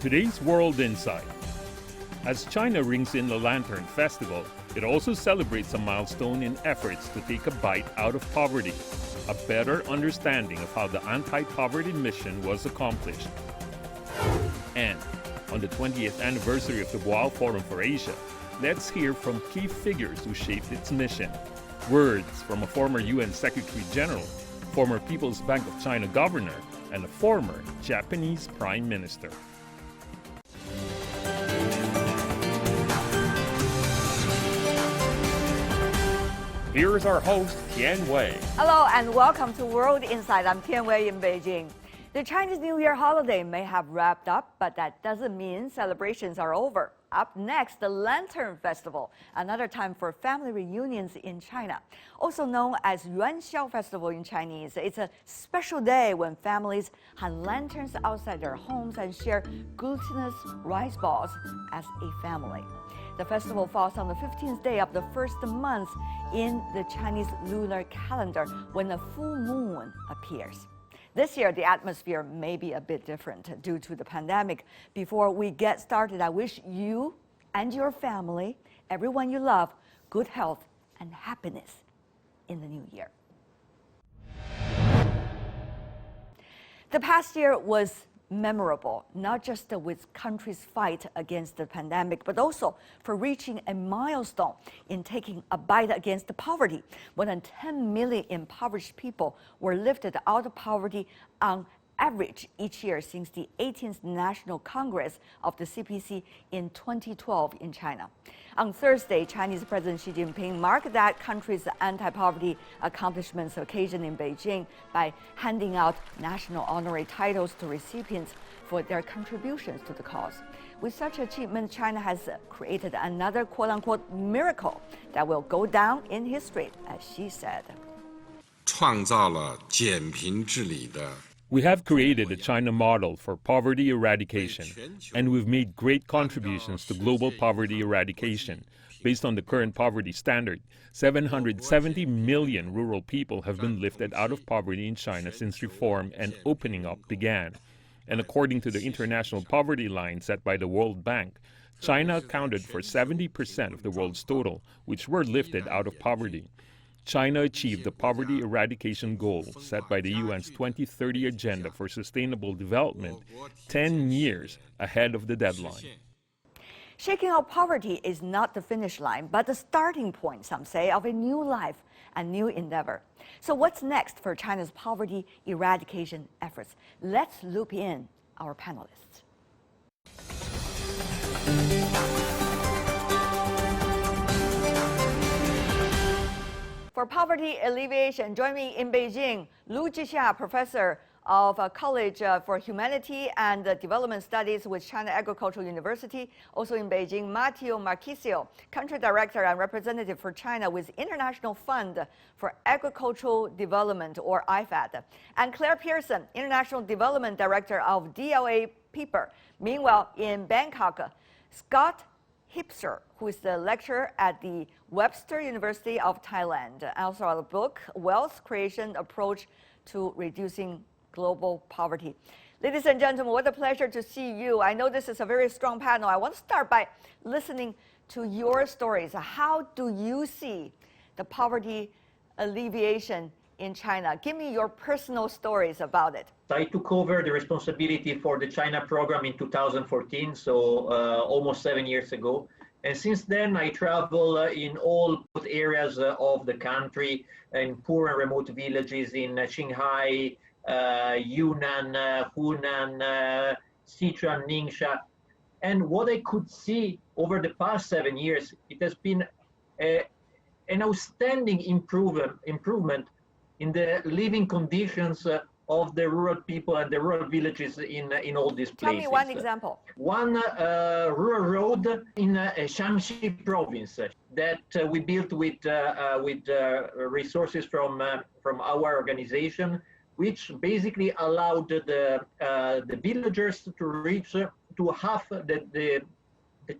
today's World Insight. As China rings in the Lantern Festival, it also celebrates a milestone in efforts to take a bite out of poverty, a better understanding of how the anti-poverty mission was accomplished. And on the 20th anniversary of the Boao Forum for Asia, let's hear from key figures who shaped its mission. Words from a former UN Secretary General, former People's Bank of China governor, and a former Japanese Prime Minister. Here is our host, Tian Wei. Hello and welcome to World Insight. I'm Tian Wei in Beijing. The Chinese New Year holiday may have wrapped up, but that doesn't mean celebrations are over. Up next, the Lantern Festival, another time for family reunions in China. Also known as Yuanxiao Festival in Chinese, it's a special day when families hang lanterns outside their homes and share glutinous rice balls as a family. The festival falls on the 15th day of the first month in the Chinese lunar calendar when a full moon appears. This year, the atmosphere may be a bit different due to the pandemic. Before we get started, I wish you and your family, everyone you love, good health and happiness in the new year. The past year was memorable, not just with country's fight against the pandemic, but also for reaching a milestone in taking a bite against poverty. More than 10 million impoverished people were lifted out of poverty on average each year since the 18th National Congress of the CPC in 2012 in China. On Thursday, Chinese President Xi Jinping marked that country's anti-poverty accomplishments occasion in Beijing by handing out national honorary titles to recipients for their contributions to the cause. With such achievement, China has created another quote-unquote miracle that will go down in history, as Xi said. 创造了减贫治理的 We have created a China model for poverty eradication, and we've made great contributions to global poverty eradication. Based on the current poverty standard, 770 million rural people have been lifted out of poverty in China since reform and opening up began. And according to the international poverty line set by the World Bank, China accounted for 70% of the world's total, which were lifted out of poverty. China achieved the poverty eradication goal set by the UN's 2030 Agenda for Sustainable Development 10 years ahead of the deadline. Shaking out poverty is not the finish line, but the starting point, some say, of a new life and new endeavor. So what's next for China's poverty eradication efforts? Let's loop in our panelists. For poverty alleviation, join me in Beijing, Lu Jixia, professor of College for Humanity and Development Studies with China Agricultural University. Also in Beijing, Matteo Marchisio, country director and representative for China with International Fund for Agricultural Development, or IFAD. And Claire Pearson, International Development Director of DLA PEPR. Meanwhile, in Bangkok, Scott Hipser, who is the lecturer at the Webster University of Thailand, also on the book, Wealth Creation Approach to Reducing Global Poverty. Ladies and gentlemen, what a pleasure to see you. I know this is a very strong panel. I want to start by listening to your stories. How do you see the poverty alleviation in China? Give me your personal stories about it. I took over the responsibility for the China program in 2014, so almost 7 years ago. And since then, I travel in all areas of the country, in poor and remote villages in Qinghai, Yunnan, Hunan, Sichuan, Ningxia. And what I could see over the past 7 years, it has been an outstanding improvement in the living conditions of the rural people and the rural villages in all these places. Tell me one example. One rural road in Shanxi province that we built with resources from our organization, which basically allowed the villagers to reach to half the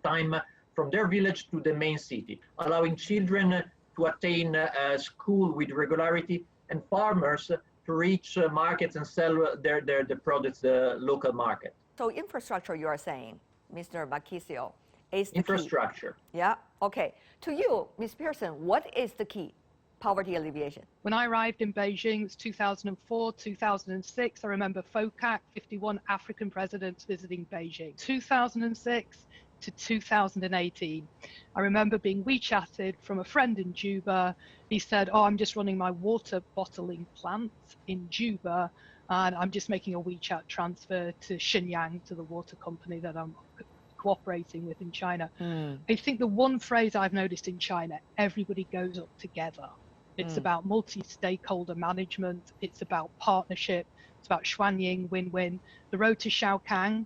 time from their village to the main city, allowing children to attain school with regularity and farmers to reach markets and sell their products, the local market. So infrastructure, you are saying, Mr. Marquisio, is the Infrastructure. key. Yeah, okay. To you, Ms. Pearson, what is the key? Poverty alleviation. When I arrived in Beijing, it was 2004, 2006. I remember FOCAC, 51 African presidents visiting Beijing. 2006 to 2018. I remember being WeChatted from a friend in Juba. He said, oh, I'm just running my water bottling plant in Juba, and I'm just making a WeChat transfer to Shenyang, to the water company that I'm cooperating with in China. I think the one phrase I've noticed in China, everybody goes up together. It's about multi-stakeholder management. It's about partnership. It's about Xuanying, win-win. The road to Shaokang,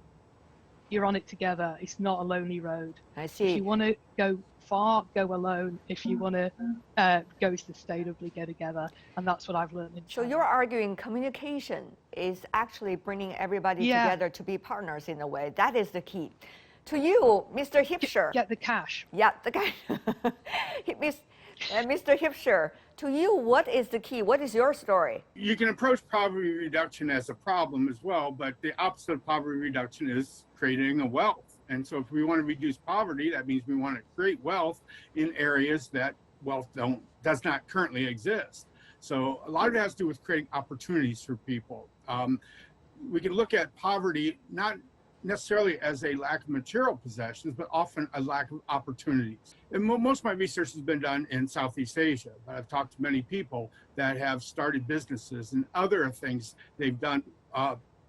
you're on it together. It's not a lonely road. I see. If you want to go far, go alone. If you want to go sustainably, go together. And that's what I've learned in China. So you're arguing communication is actually bringing everybody together to be partners in a way. That is the key. To you, Mr. Hipscher. Get the cash. Yeah, the cash. Mr. Hipscher, to you, what is the key? What is your story? You can approach poverty reduction as a problem as well, but the opposite of poverty reduction is creating a wealth. And so if we want to reduce poverty, that means we want to create wealth in areas that wealth does not currently exist. So a lot of it has to do with creating opportunities for people. We can look at poverty not necessarily as a lack of material possessions, but often a lack of opportunities. And most of my research has been done in Southeast Asia, but I've talked to many people that have started businesses and other things they've done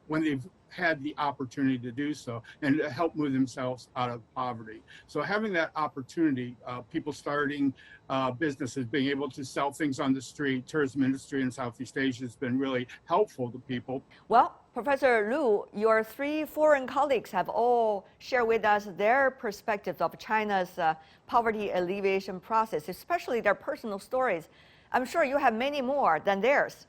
when they've had the opportunity to do so and to help move themselves out of poverty. So having that opportunity, people starting businesses, being able to sell things on the street, tourism industry in Southeast Asia has been really helpful to people. Well, Professor Lu, your three foreign colleagues have all shared with us their perspectives of China's poverty alleviation process, especially their personal stories. I'm sure you have many more than theirs.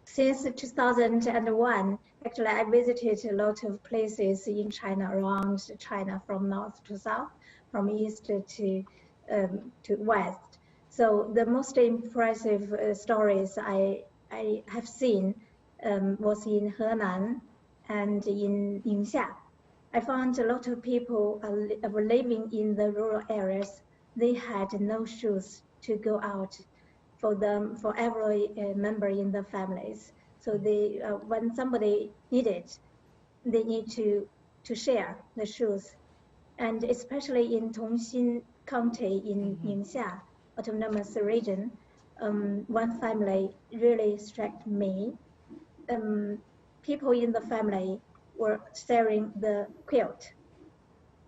Since 2001, actually, I visited a lot of places in China, around China, from north to south, from east to west. So the most impressive stories I have seen was in Henan and in Ningxia. I found a lot of people were living in the rural areas. They had no shoes to go out for every member in the families. So they, when somebody needed, they need to share the shoes. And especially in Tongxin County in Ningxia Autonomous Region, one family really struck me. People in the family were sharing the quilt.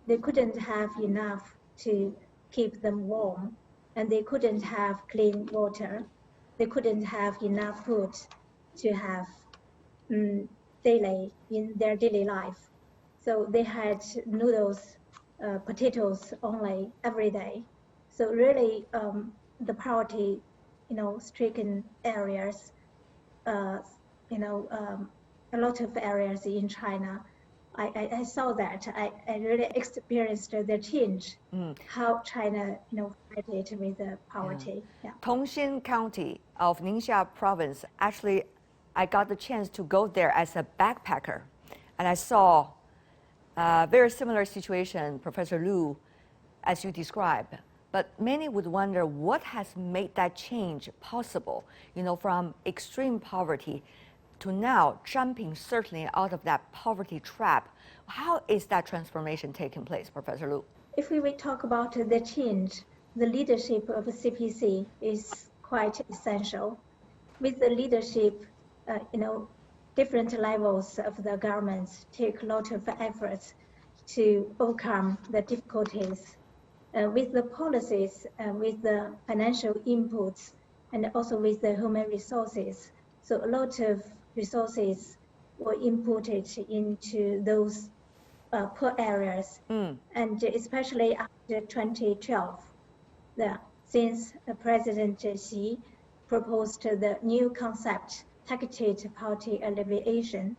They couldn't have enough to keep them warm, and they couldn't have clean water. They couldn't have enough food to have daily in their daily life. So they had noodles, potatoes only every day. So really, the poverty, stricken areas, a lot of areas in China, I saw that. I really experienced the change, how China, fighted with the poverty. Yeah. Tongxin County of Ningxia Province, actually, I got the chance to go there as a backpacker. And I saw a very similar situation, Professor Lu, as you described. But many would wonder what has made that change possible, from extreme poverty to now jumping certainly out of that poverty trap. How is that transformation taking place, Professor Lu? If we talk about the change, the leadership of CPC is quite essential. With the leadership, different levels of the governments take a lot of efforts to overcome the difficulties. With the policies, with the financial inputs, and also with the human resources. So a lot of resources were inputted into those poor areas, and especially after 2012, since President Xi proposed the new concept, targeted poverty alleviation.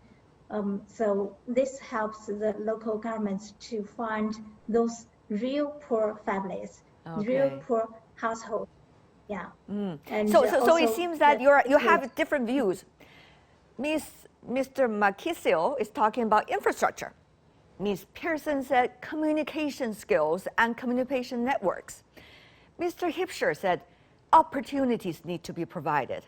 So this helps the local governments to find those real poor families, real poor households. Yeah. And so it seems that you have different views. Ms. Mr. Makisio is talking about infrastructure. Ms. Pearson said communication skills and communication networks. Mr. Hipscher said opportunities need to be provided.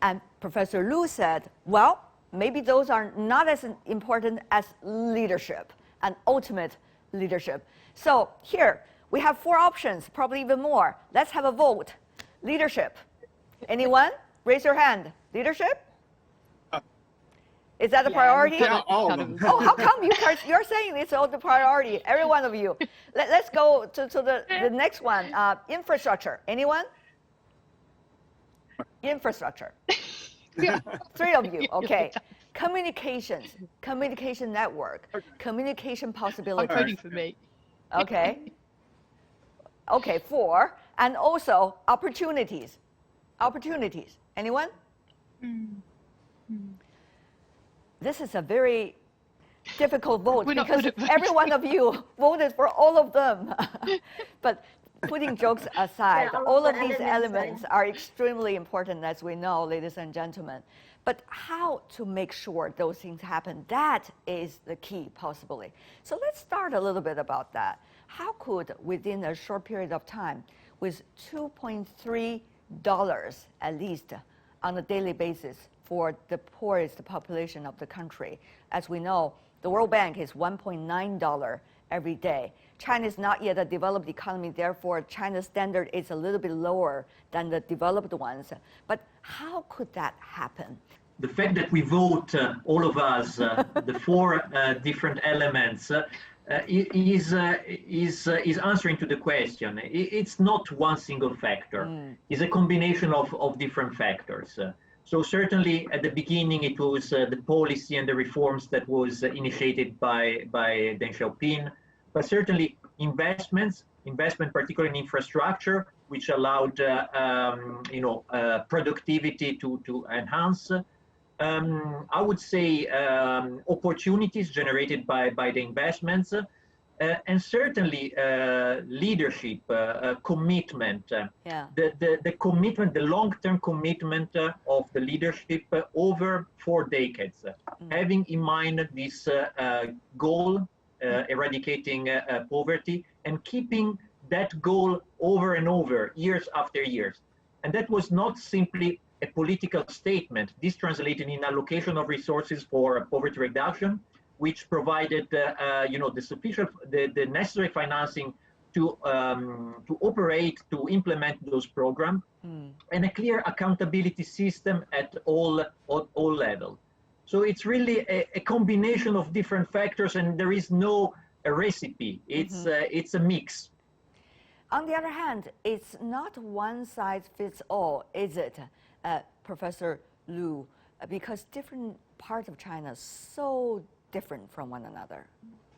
And Professor Lu said, well, maybe those are not as important as leadership and ultimate leadership. So here, we have 4 options, probably even more. Let's have a vote. Leadership. Anyone? Raise your hand. Leadership? Is that a priority? Yeah, all of them. Oh, how come you're saying it's all the priority? Every one of you. Let's go to the next one. Infrastructure. Anyone? Infrastructure. 3 of you. Okay. Communications, communication network, communication possibilities. I'm voting for me. Okay. Okay, 4. And also opportunities. Opportunities. Anyone? This is a very difficult vote because every one of you voted for all of them. But putting jokes aside, all of these elements are extremely important, as we know, ladies and gentlemen. But how to make sure those things happen, that is the key, possibly. So let's start a little bit about that. How could, within a short period of time, with $2.3 at least on a daily basis for the poorest population of the country, as we know, the World Bank is $1.9 every day. China is not yet a developed economy, therefore China's standard is a little bit lower than the developed ones. But how could that happen? The fact that we vote, all of us, the 4 different elements, is answering to the question. It's not one single factor. It's a combination of different factors. So certainly at the beginning it was the policy and the reforms that was initiated by Deng Xiaoping, but certainly investment particularly in infrastructure, which allowed productivity to enhance. I would say opportunities generated by the investments, and certainly leadership, commitment, the commitment, the long-term commitment of the leadership over 4 decades, having in mind this goal, eradicating poverty, and keeping that goal over and over, years after years. And that was not simply a political statement. This translated in allocation of resources for poverty reduction, which provided the necessary financing to operate, to implement those programs, and a clear accountability system at all levels. So it's really a combination of different factors, and there is no a recipe. It's a mix. On the other hand, it's not one size fits all, is it, Professor Lu? Because different parts of China are so different from one another.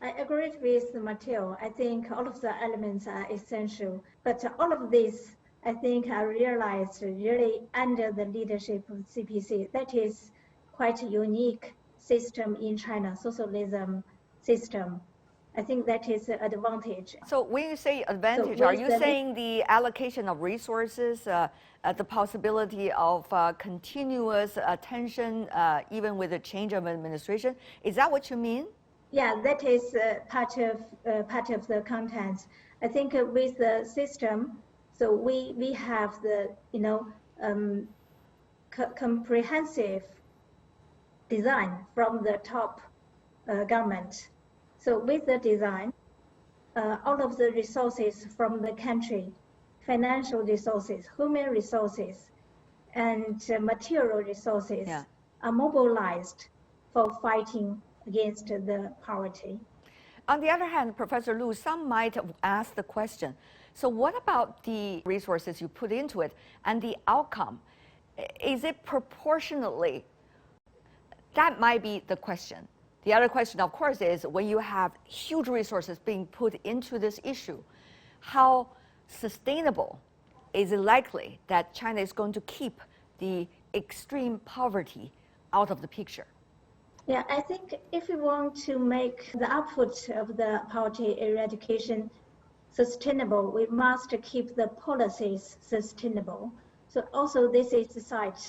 I agree with Matteo. I think all of the elements are essential, but all of this, I think, are realized really under the leadership of CPC. That is quite a unique system in China, socialism system. I think that is an advantage. So when you say advantage, are you saying the allocation of resources, the possibility of continuous attention, even with a change of administration? Is that what you mean? Yeah, that is part of the contents. I think with the system, so we have the comprehensive design from the top government. So with the design, all of the resources from the country, financial resources, human resources, and material resources are mobilized for fighting against the poverty. On the other hand, Professor Lu, some might ask the question, so what about the resources you put into it and the outcome? Is it proportionately? That might be the question. The other question, of course, is when you have huge resources being put into this issue, how sustainable is it likely that China is going to keep the extreme poverty out of the picture? Yeah, I think if we want to make the output of the poverty eradication sustainable, we must keep the policies sustainable. So also this is decided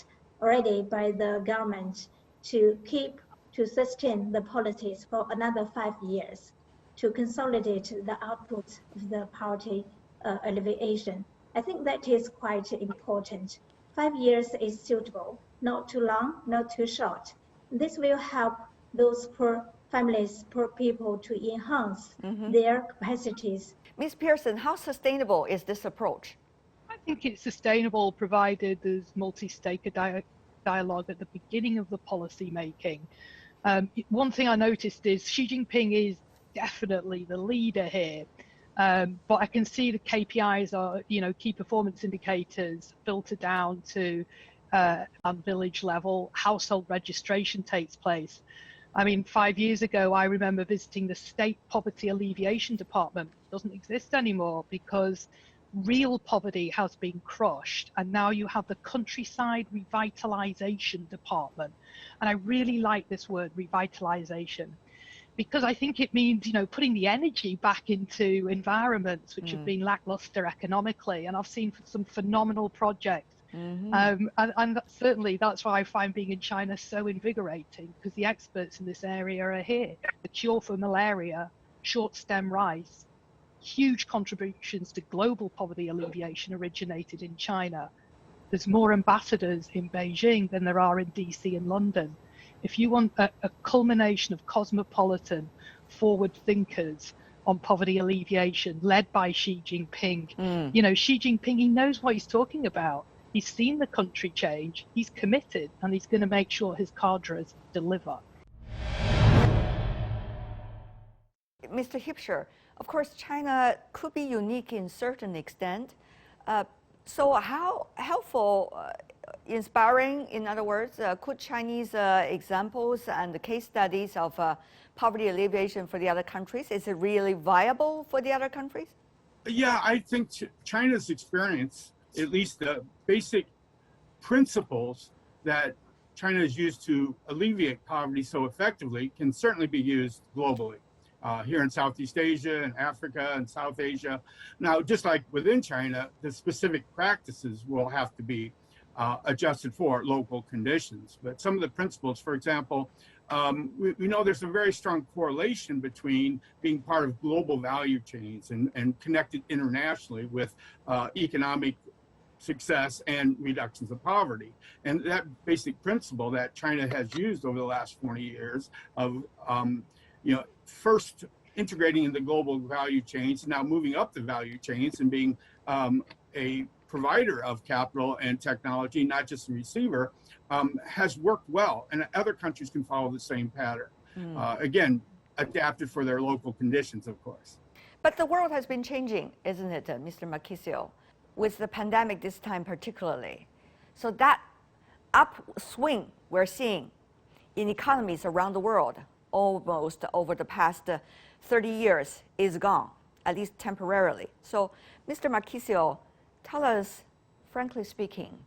already by the government to keep to sustain the policies for another 5 years to consolidate the output of the poverty alleviation. I think that is quite important. 5 years is suitable, not too long, not too short. This will help those poor families, poor people to enhance their capacities. Ms. Pearson, how sustainable is this approach? I think it's sustainable provided there's multi-stakeholder dialogue at the beginning of the policy making. One thing I noticed is Xi Jinping is definitely the leader here, but I can see the KPIs are, key performance indicators filter down to and village level. Household registration takes place. I mean, 5 years ago, I remember visiting the State Poverty Alleviation Department. It doesn't exist anymore because real poverty has been crushed, and now you have the Countryside Revitalization Department. And I really like this word, revitalization, because I think it means, putting the energy back into environments which have been lackluster economically. And I've seen some phenomenal projects. And certainly that's why I find being in China so invigorating, because the experts in this area are here. The cure for malaria, short stem rice, huge contributions to global poverty alleviation originated in China. There's more ambassadors in Beijing than there are in DC and London. If you want a culmination of cosmopolitan forward thinkers on poverty alleviation led by Xi Jinping, Xi Jinping, he knows what he's talking about. He's seen the country change, he's committed, and he's going to make sure his cadres deliver. Mr. Hipscher, of course, China could be unique in certain extent. So how helpful, inspiring, in other words, could Chinese examples and the case studies of poverty alleviation for the other countries, is it really viable for the other countries? Yeah, I think China's experience, at least the basic principles that China has used to alleviate poverty so effectively, can certainly be used globally. Here in Southeast Asia and Africa and South Asia. Now, just like within China, the specific practices will have to be adjusted for local conditions. But some of the principles, for example, we know there's a very strong correlation between being part of global value chains and connected internationally with economic success and reductions of poverty. And that basic principle that China has used over the last 40 years of first integrating into global value chains, now moving up the value chains and being a provider of capital and technology, not just a receiver, has worked well. And other countries can follow the same pattern. Again, adapted for their local conditions, of course. But the world has been changing, isn't it, Mr. Marchisio, with the pandemic this time particularly. So that upswing we're seeing in economies around the world almost over the past 30 years is gone, at least temporarily. So, Mr. Marchisio, tell us, frankly speaking,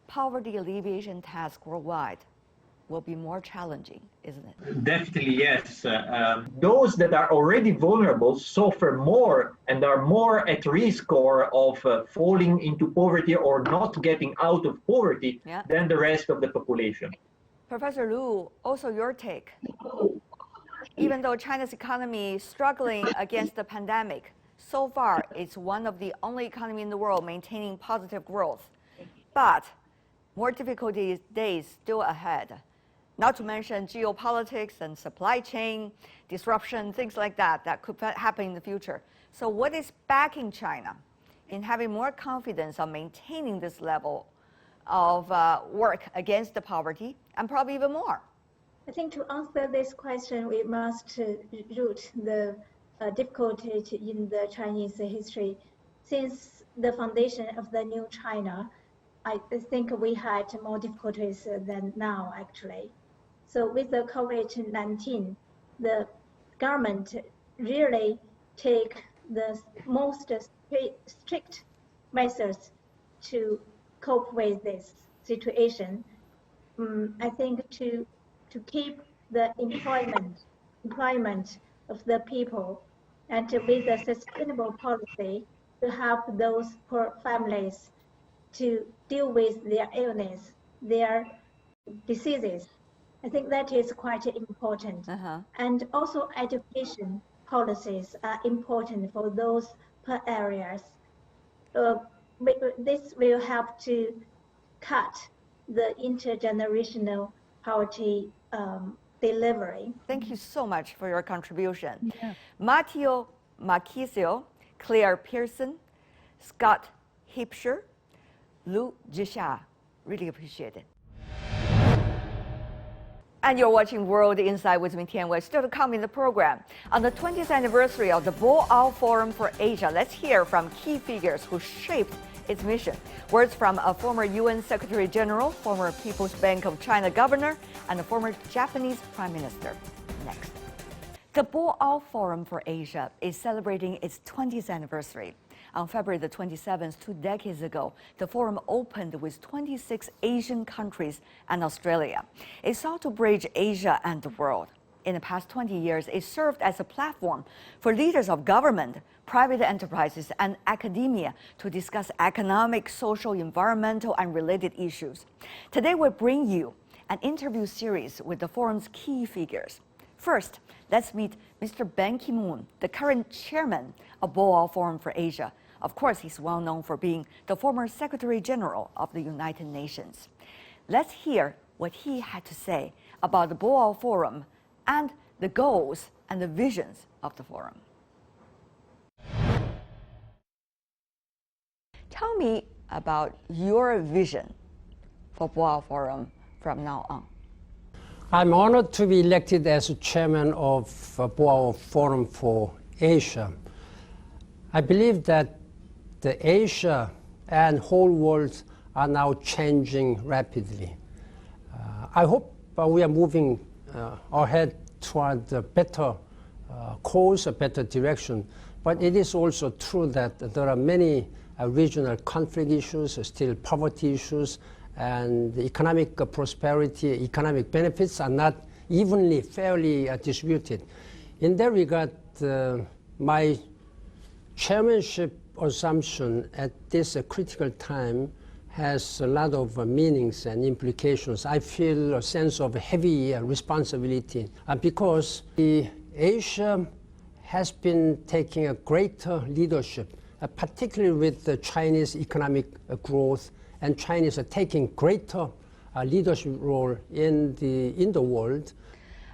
poverty alleviation task worldwide will be more challenging, isn't it? Definitely, yes. Those that are already vulnerable suffer more and are more at risk of falling into poverty or not getting out of poverty than the rest of the population. Professor Lu, also your take. Even though China's economy is struggling against the pandemic, so far it's one of the only economies in the world maintaining positive growth. But more difficult days still ahead. Not to mention geopolitics and supply chain disruption, things like that could happen in the future. So what is backing China in having more confidence on maintaining this level of work against the poverty, and probably even more? I think to answer this question, we must root the difficulty in the Chinese history. Since the foundation of the new China, I think we had more difficulties than now, actually. So with the COVID-19, the government really take the most strict measures to cope with this situation. I think to keep the employment of the people, and with a sustainable policy to help those poor families to deal with their illness, their diseases, I think that is quite important. And also education policies are important for those per areas. This will help to cut the intergenerational poverty delivery. Thank you so much for your contribution. Yeah. Matteo Marchisio, Claire Pearson, Scott Hipsher, Lu Jixia. Really appreciate it. And you're watching World Insight with me, Tian Wei. Still to come in the program. On the 20th anniversary of the Boao Forum for Asia, let's hear from key figures who shaped its mission. Words from a former UN Secretary General, former People's Bank of China governor, and a former Japanese Prime Minister. Next. The Boao Forum for Asia is celebrating its 20th anniversary. On February the 27th, 2 decades ago, the forum opened with 26 Asian countries and Australia. It sought to bridge Asia and the world. In the past 20 years, it served as a platform for leaders of government, private enterprises, and academia to discuss economic, social, environmental, and related issues. Today, we bring you an interview series with the forum's key figures. First, let's meet Mr. Ban Ki-moon, the current chairman of Boao Forum for Asia. Of course, he's well known for being the former Secretary General of the United Nations. Let's hear what he had to say about the Boao Forum and the goals and the visions of the forum. Tell me about your vision for Boao Forum from now on. I'm honored to be elected as chairman of Boao Forum for Asia. I believe that the Asia and whole world are now changing rapidly. I hope we are moving ahead toward a better course, a better direction. But it is also true that there are many regional conflict issues, still poverty issues, and economic prosperity, economic benefits are not evenly, fairly distributed. In that regard, my chairmanship assumption at this critical time has a lot of meanings and implications. I feel a sense of heavy responsibility because Asia has been taking a greater leadership, particularly with the Chinese economic growth, and China is taking greater leadership role in the world.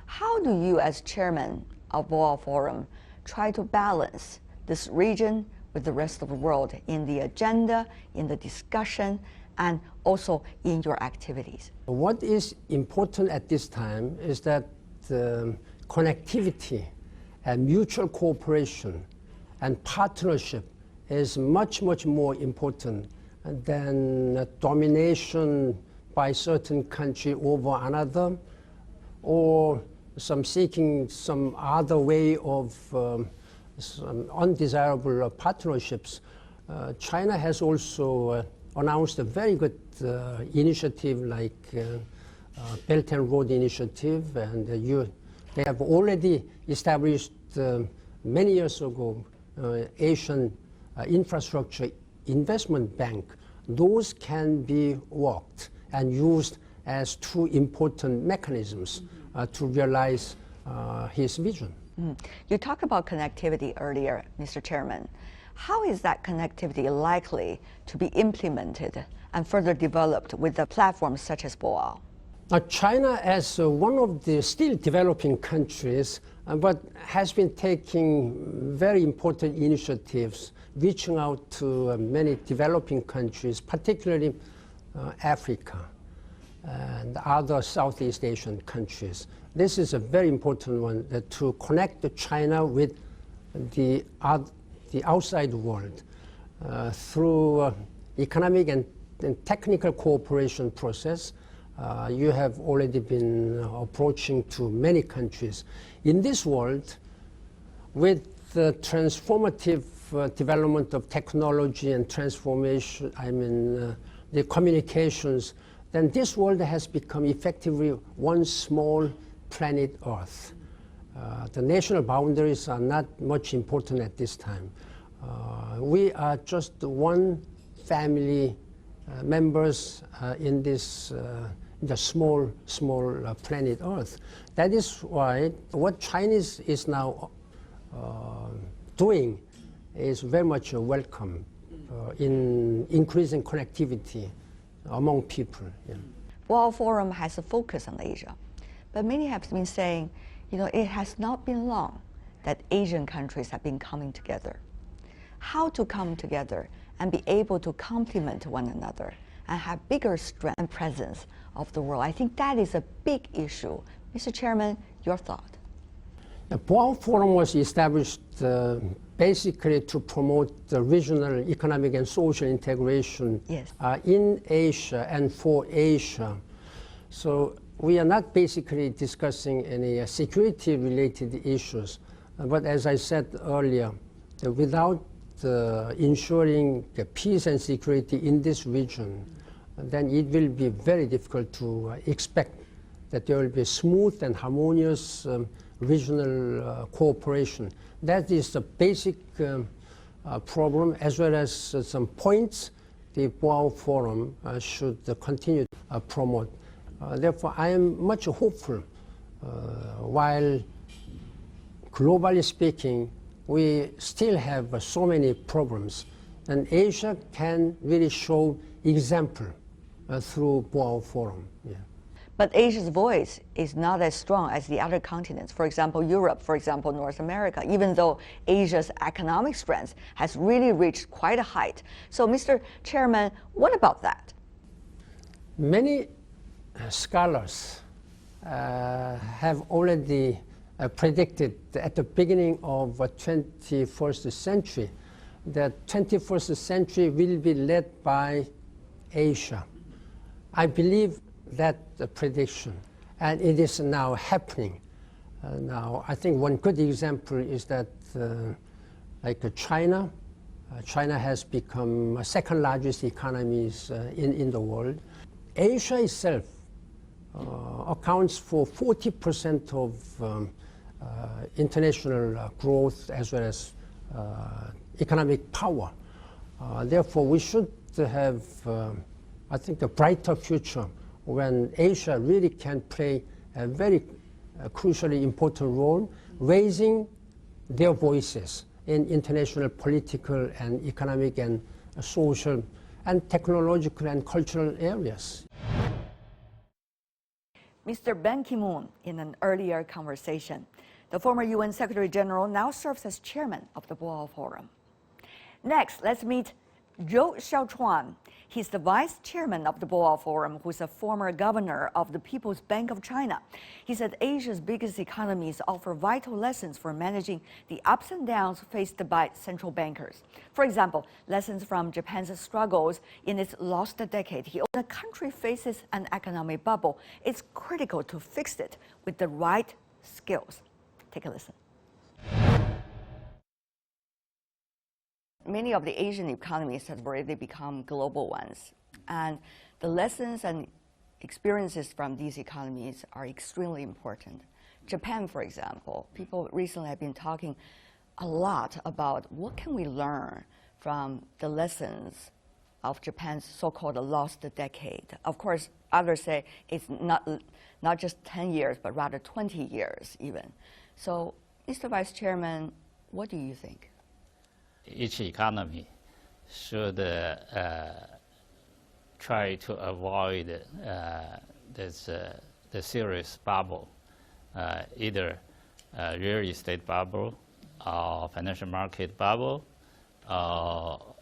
How do you, as chairman of Boao Forum, try to balance this region with the rest of the world in the agenda, in the discussion, and also in your activities? What is important at this time is that connectivity and mutual cooperation and partnership is much, much more important than domination by certain country over another, or seeking some other way of some undesirable partnerships. China has also announced a very good initiative like Belt and Road Initiative, and they have already established many years ago Asian Infrastructure Investment Bank. Those can be worked and used as two important mechanisms to realize his vision. You talked about connectivity earlier, Mr. Chairman. How is that connectivity likely to be implemented and further developed with the platforms such as Boao? China, as one of the still developing countries, but has been taking very important initiatives, reaching out to many developing countries, particularly Africa and other Southeast Asian countries. This is a very important one, to connect China with the outside world through economic and technical cooperation process. You have already been approaching to many countries. In this world, with the transformative development of technology and transformation, the communications, then this world has become effectively one small planet Earth. The national boundaries are not much important at this time. We are just one family members in this the small planet Earth. That is why what China is now doing is very much welcome in increasing connectivity among people. Yeah. Boao Forum has a focus on Asia, but many have been saying, it has not been long that Asian countries have been coming together. How to come together and be able to complement one another and have bigger strength and presence of the world. I think that is a big issue. Mr. Chairman, your thought? The Boao Forum was established basically to promote the regional economic and social integration in Asia and for Asia. So we are not basically discussing any security-related issues. But as I said earlier, without ensuring the peace and security in this region, then it will be very difficult to expect that there will be smooth and harmonious regional cooperation. That is the basic problem, as well as some points the Boao Forum should continue to promote. Therefore, I am much hopeful. While globally speaking, we still have so many problems, and Asia can really show example through Boao Forum. Yeah. But Asia's voice is not as strong as the other continents. For example, Europe, for example, North America, even though Asia's economic strength has really reached quite a height. So, Mr. Chairman, what about that? Many scholars have already predicted at the beginning of the 21st century that 21st century will be led by Asia. I believe that prediction, and it is now happening. Now, I think one good example is that like China. China has become second largest economies in the world. Asia itself accounts for 40% of international growth as well as economic power. Therefore, we should have, I think, a brighter future when Asia really can play a very crucially important role, raising their voices in international political and economic and social and technological and cultural areas. Mr. Ban Ki-moon, in an earlier conversation, the former UN Secretary General now serves as chairman of the Boao Forum. Next, let's meet Zhou Xiaochuan. He's the vice chairman of the Boao Forum, who's a former governor of the People's Bank of China. He said Asia's biggest economies offer vital lessons for managing the ups and downs faced by central bankers. For example, lessons from Japan's struggles in its lost decade. When a country faces an economic bubble, it's critical to fix it with the right skills. Take a listen. Many of the Asian economies have already become global ones, and the lessons and experiences from these economies are extremely important. Japan, for example, people recently have been talking a lot about what can we learn from the lessons of Japan's so-called lost decade. Of course, others say it's not just 10 years, but rather 20 years even. So, Mr. Vice Chairman, what do you think? Each economy should try to avoid the serious bubble, either real estate bubble or financial market bubble or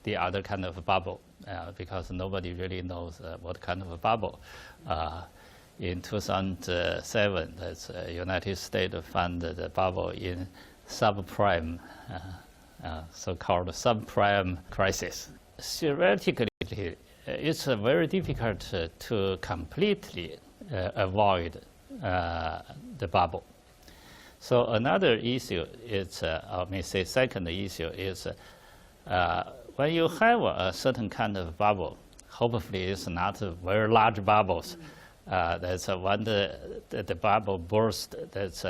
the other kind of bubble, because nobody really knows what kind of a bubble. In 2007, the United States funded the bubble in subprime, so-called subprime crisis. Theoretically, it's very difficult to completely avoid the bubble. So another issue is, I may say second issue is, when you have a certain kind of bubble, hopefully it's not very large bubbles. That's when the bubble bursts, that's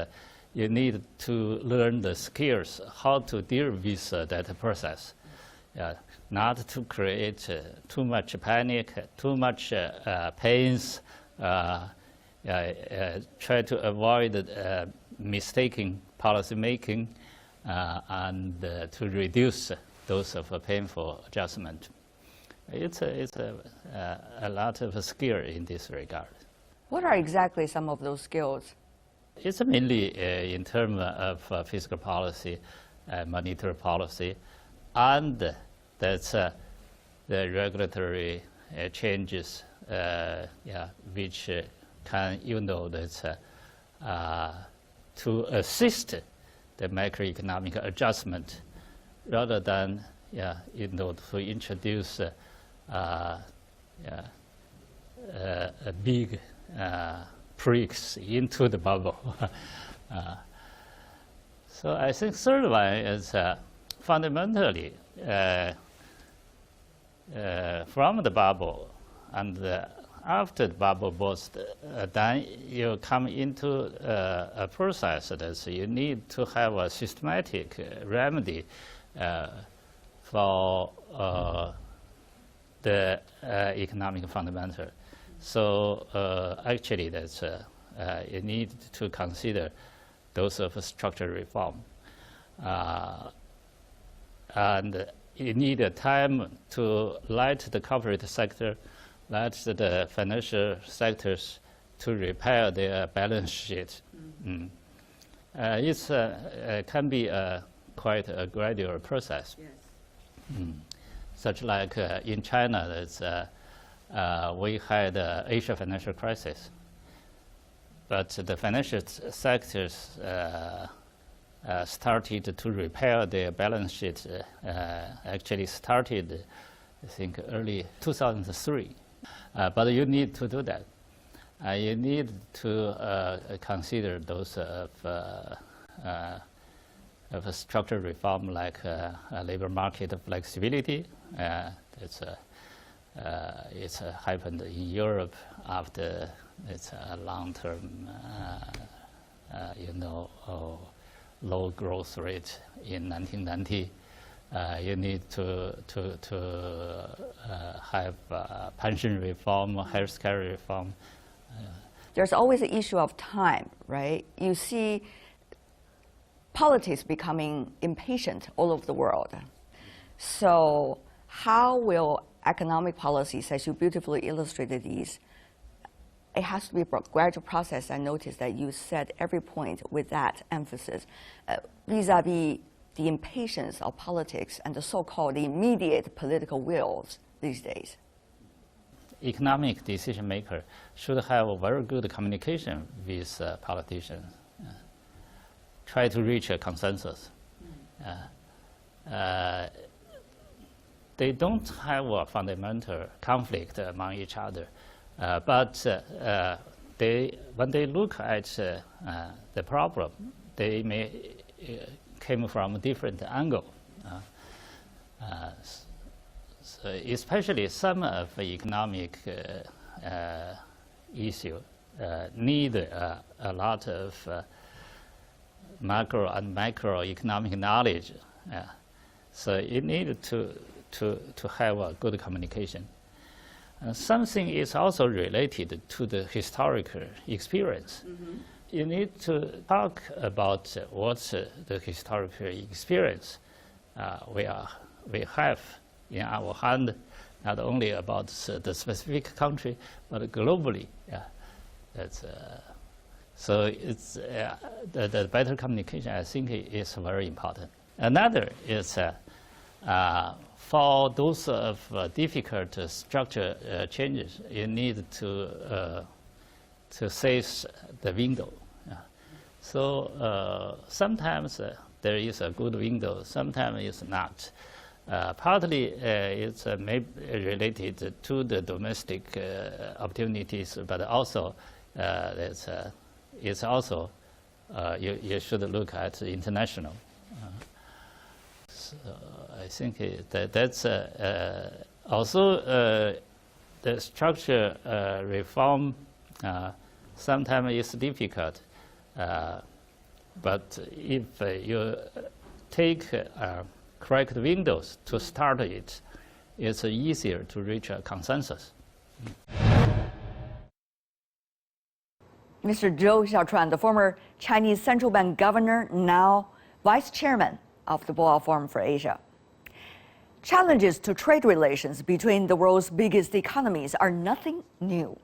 you need to learn the skills how to deal with that process. not to create too much panic, too much pains, try to avoid mistaken policy making, and to reduce those of a painful adjustment. It's a lot of skill in this regard. What are exactly some of those skills? It's mainly in terms of fiscal policy, monetary policy, and that's the regulatory changes, which can, that's to assist the macroeconomic adjustment, rather than, to introduce a big pricks into the bubble. So I think third one is fundamentally from the bubble and after the bubble burst, then you come into a process that you need to have a systematic remedy for the economic fundamental. So actually, that's you need to consider those of structural reform, and you need a time to let the corporate sector, let the financial sectors to repair their balance sheet. It's can be quite a gradual process. Yes. Such like in China, that's we had Asia financial crisis, but the financial sectors started to repair their balance sheet. Actually started, I think, early 2003. But you need to do that. You need to consider those of a structural reform, like labor market flexibility. It's happened in Europe after it's a long-term, low growth rate in 1990. You need to have pension reform, healthcare reform. There's always an issue of time, right? You see politics becoming impatient all over the world. So how will economic policies, as you beautifully illustrated these, it has to be a gradual process. I noticed that you said every point with that emphasis, vis-a-vis the impatience of politics and the so-called immediate political wills these days. Economic decision maker should have a very good communication with politicians. Try to reach a consensus. They don't have a fundamental conflict among each other, but when they look at the problem, they may came from a different angle. So especially some of the economic issue need a lot of macro and microeconomic knowledge. So you need to have a good communication. Something is also related to the historical experience. You need to talk about what's the historical experience we have in our hand, not only about the specific country, but globally. So it's the better communication, I think, is very important. Another is for those of difficult structure changes, you need to seize the window. So sometimes there is a good window, sometimes it's not. Partly it's maybe related to the domestic opportunities, but also it's also you should look at international. So I think that's also the structure reform sometimes is difficult. But if you take correct windows to start it, it's easier to reach a consensus. Mr. Zhou Xiaochuan, the former Chinese central bank governor, now vice chairman of the Boao Forum for Asia. Challenges to trade relations between the world's biggest economies are nothing new.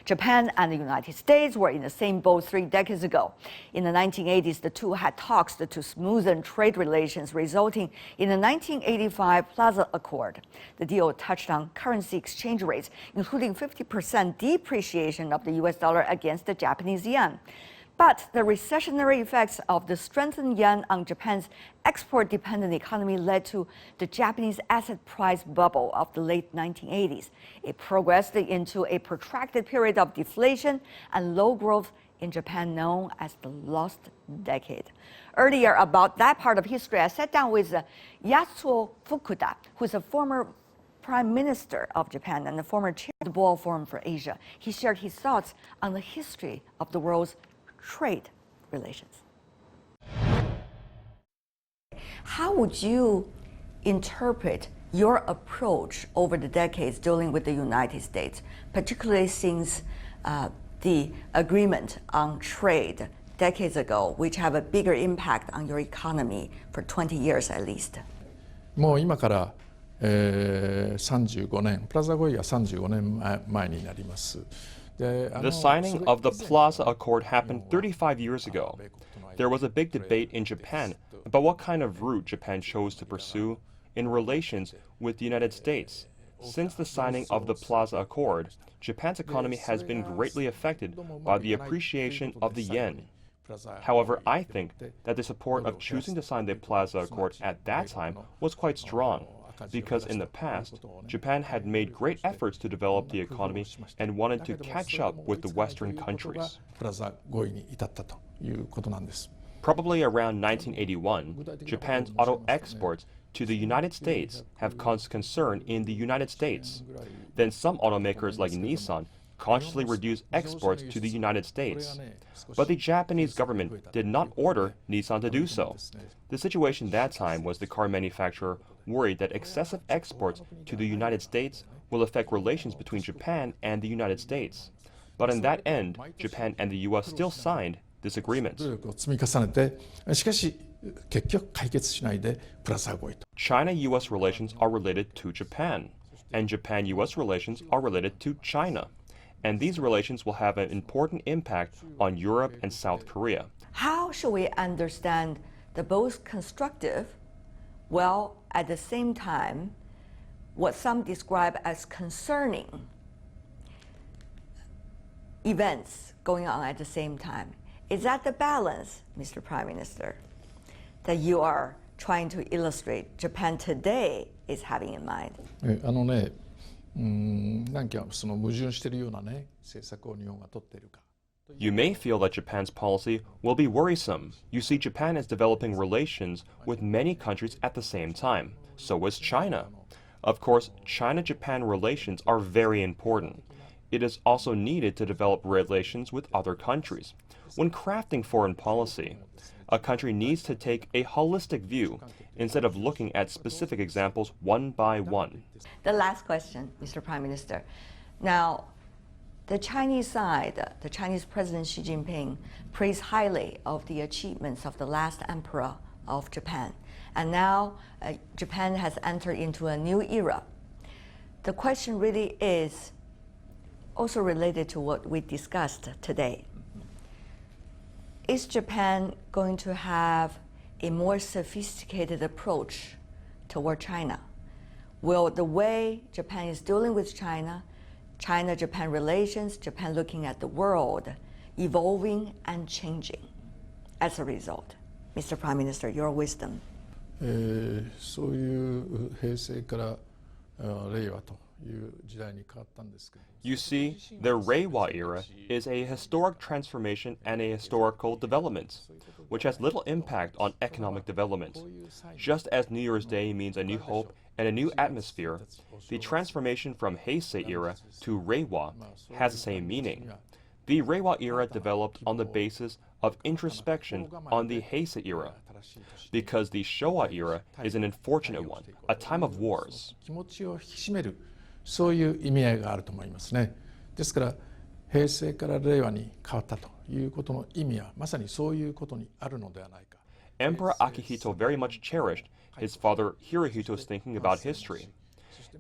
Japan and the United States were in the same boat 3 decades ago. In the 1980s, the two had talks to smoothen trade relations, resulting in the 1985 Plaza Accord. The deal touched on currency exchange rates, including 50% depreciation of the US dollar against the Japanese yen. But the recessionary effects of the strengthened yen on Japan's export-dependent economy led to the Japanese asset price bubble of the late 1980s. It progressed into a protracted period of deflation and low growth in Japan known as the Lost Decade. Earlier, about that part of history, I sat down with Yasuo Fukuda, who is a former Prime Minister of Japan and the former chair of the Boao Forum for Asia. He shared his thoughts on the history of the world's trade relations. How would you interpret your approach over the decades dealing with the United States, particularly since the agreement on trade decades ago, which have a bigger impact on your economy for 20 years at least? もう今から35年、プラザ合意が35年前になります。 The signing of the Plaza Accord happened 35 years ago. There was a big debate in Japan about what kind of route Japan chose to pursue in relations with the United States. Since the signing of the Plaza Accord, Japan's economy has been greatly affected by the appreciation of the yen. However, I think that the support of choosing to sign the Plaza Accord at that time was quite strong, because in the past, Japan had made great efforts to develop the economy and wanted to catch up with the Western countries. Probably around 1981, Japan's auto exports to the United States have caused concern in the United States. Then some automakers like Nissan consciously reduced exports to the United States. But the Japanese government did not order Nissan to do so. The situation that time was the car manufacturer worried that excessive exports to the United States will affect relations between Japan and the United States. But in that end, Japan and the US still signed this agreement. China-US relations are related to Japan, and Japan-US relations are related to China. And these relations will have an important impact on Europe and South Korea. How should we understand the both constructive, while at the same time, what some describe as concerning events going on at the same time? Is that the balance, Mr. Prime Minister, that you are trying to illustrate Japan today is having in mind? なんかその矛盾しているようなね政策を日本が取っているか。 You may feel that Japan's policy will be worrisome. You see, Japan is developing relations with many countries at the same time. So is China. Of course, China-Japan relations are very important. It is also needed to develop relations with other countries. When crafting foreign policy, a country needs to take a holistic view instead of looking at specific examples one by one. The last question, Mr. Prime Minister. Now, the Chinese side, the Chinese President Xi Jinping praised highly of the achievements of the last emperor of Japan. And now Japan has entered into a new era. The question really is also related to what we discussed today. Is Japan going to have a more sophisticated approach toward China? Will the way Japan is dealing with China, China-Japan relations, Japan looking at the world, evolving and changing as a result? Mr. Prime Minister, your wisdom. そういう平成から令和という時代に変わったんですけど。 You see, the Reiwa era is a historic transformation and a historical development, which has little impact on economic development. Just as New Year's Day means a new hope and a new atmosphere, the transformation from Heisei era to Reiwa has the same meaning. The Reiwa era developed on the basis of introspection on the Heisei era. because the Showa era is an unfortunate one, a time of wars. 気持ちを引き締める、そういう意味合いがあると思いますね。ですから平成から令和に変わったということの意味はまさにそういうことにあるのではないか。Emperor Akihito very much cherished his father Hirohito's thinking about history.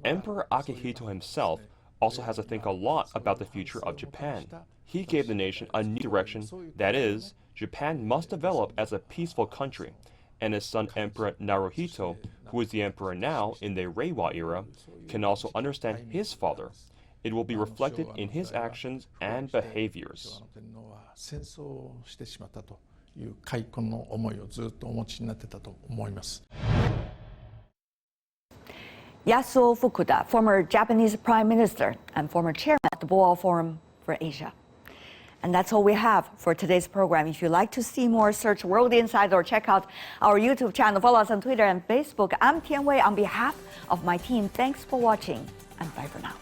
Emperor Akihito himself also has to think a lot about the future of Japan. He gave the nation a new direction, that is, Japan must develop as a peaceful country, and his son Emperor Naruhito, who is the emperor now in the Reiwa era, can also understand his father. It will be reflected in his actions and behaviors. 戦争をしてしまったという悔恨の思いをずっとお持ちになってたと思います。Yasuo Fukuda, former Japanese Prime Minister and former chairman of the Boao Forum for Asia. And that's all we have for today's program. If you'd like to see more, search World Insight or check out our YouTube channel. Follow us on Twitter and Facebook. I'm Tian Wei on behalf of my team. Thanks for watching and bye for now.